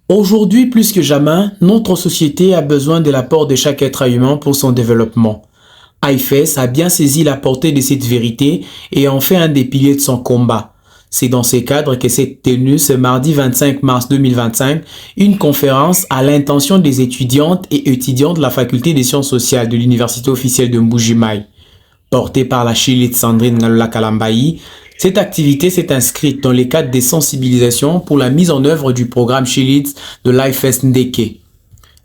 Aujourd'hui, plus que jamais, notre société a besoin de l'apport de chaque être humain pour son développement. IFES a bien saisi la portée de cette vérité et en fait un des piliers de son combat. C'est dans ce cadre que s'est tenue ce mardi 25 mars 2025 une conférence à l'intention des étudiantes et étudiants de la faculté des sciences sociales de l'université officielle de Mbuji-Mayi. Portée par la Chilite Sandrine Ngalula Kalambayi, cette activité s'est inscrite dans le cadre des sensibilisations pour la mise en œuvre du programme Chilite de l'IFES Ndeke.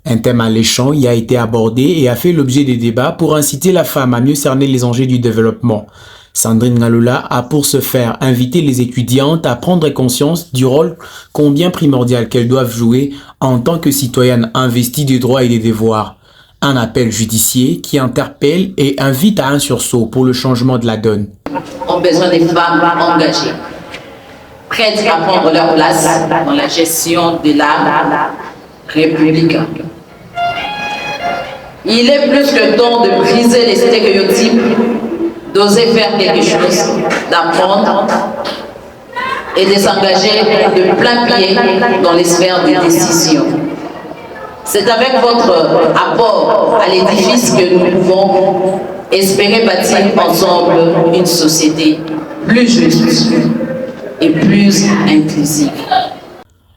Un thème alléchant y a été abordé et a fait l'objet des débats pour inciter la femme à mieux cerner les enjeux du développement. Sandrine Ngalula a pour ce faire invité les étudiantes à prendre conscience du rôle combien primordial qu'elles doivent jouer en tant que citoyennes investies des droits et des devoirs. Un appel judiciaire qui interpelle et invite à un sursaut pour le changement de la donne. Ont besoin des femmes engagées, prêtes à prendre leur place dans la gestion de la République. Il est plus que temps de briser les stéréotypes, d'oser faire quelque chose, d'apprendre et de s'engager de plein pied dans les sphères des décisions. C'est avec votre apport à l'édifice que nous pouvons espérer bâtir ensemble une société plus juste et plus inclusive.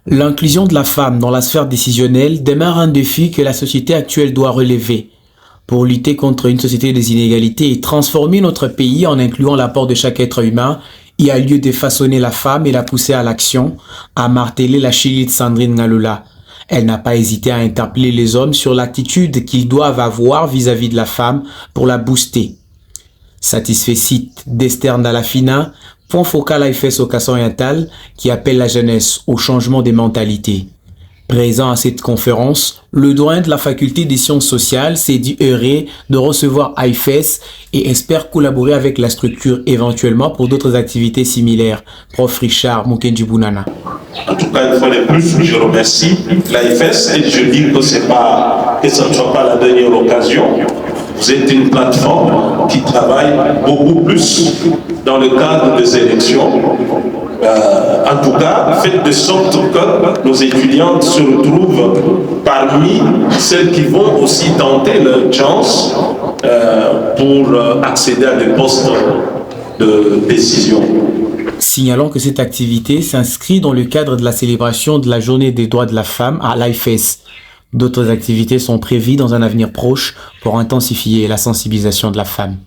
L'inclusion de la femme dans la sphère décisionnelle demeure un défi que la société actuelle doit relever. Pour lutter contre une société des inégalités et transformer notre pays en incluant l'apport de chaque être humain, il y a lieu de façonner la femme et la pousser à l'action, a martelé la Chilite Sandrine Ngalula. Elle n'a pas hésité à interpeller les hommes sur l'attitude qu'ils doivent avoir vis-à-vis de la femme pour la booster. Satisfait site d'Esther Ndalafina, point focal à IFES au Kassai-Oriental qui appelle la jeunesse au changement des mentalités. Présent à cette conférence, le doyen de la faculté des sciences sociales s'est dit heureux de recevoir IFES et espère collaborer avec la structure éventuellement pour d'autres activités similaires. Prof Richard Mukenji-Bounana. En tout cas, une fois de plus, je remercie l'IFES et je dis que ce ne soit pas la dernière occasion. Vous êtes une plateforme qui travaille beaucoup plus dans le cadre des élections. En tout cas, faites de sorte que nos étudiantes se retrouvent parmi celles qui vont aussi tenter leur chance pour accéder à des postes de décision. Signalons que cette activité s'inscrit dans le cadre de la célébration de la Journée des droits de la femme à l'IFES. D'autres activités sont prévues dans un avenir proche pour intensifier la sensibilisation de la femme.